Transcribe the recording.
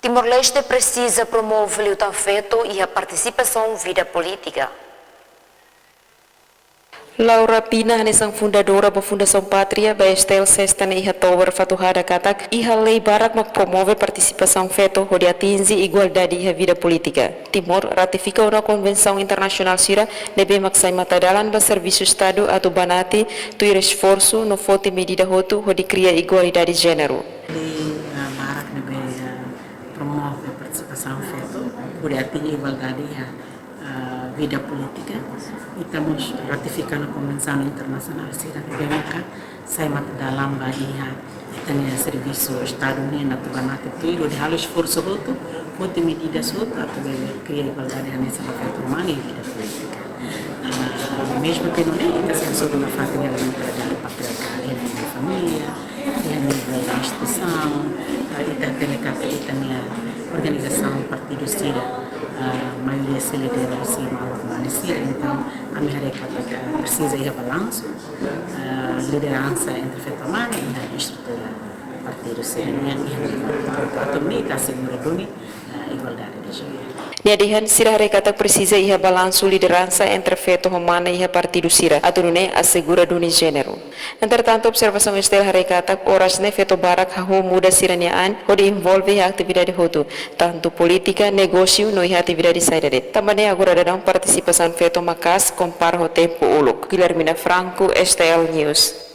Timor-Leste precisa promover o afeto e a participação na vida política. Laura Pina, sang fundadora da Fundação Pátria, Estel Sestana e Tower Fatuhada Katak, e a lei barak promove participação feto onde atinge igualdade e a vida política. Timor ratifica uma convenção internacional sira debe maksai matadalan ba serviço Estado atau banati tu esforço no forte medida hotu onde cria igualdade de gênero. Lei barak debe promove participação feto onde atinge igualdade e a vida política. Estamos ratificando a Convenção Internacional Sira de Bemeca, saímos dalam bagi itanya serviço Estado Unido atau banat itu de hal esforço outro, outro medidas outras atau criar igualdade nessa feita humana e vida política. Mesmo que não é, está sendo sobre uma família da patriarcal, da família, a nível da instituição, e também a organização Partido Sira, a maioria se lidera assim mal permanecer, então a minha recata precisa ir a balanço, liderança entre feita humana e a estrutura Partido Sira e a também está segurando a igualdade de gênero. Niadihan sira rekata precisa iha balanço liderança entre feto humana e partido sira aturune assegura duni gênero. Entretanto, observação estel rekata horas ne feto barak hahu muda siraniaan onde envolve a atividade hotu, tanto política, negócio no iha atividade saidade. Também agora dalam participação feto makas compar ho tempo uluk. Guilhermina Franco, STL News.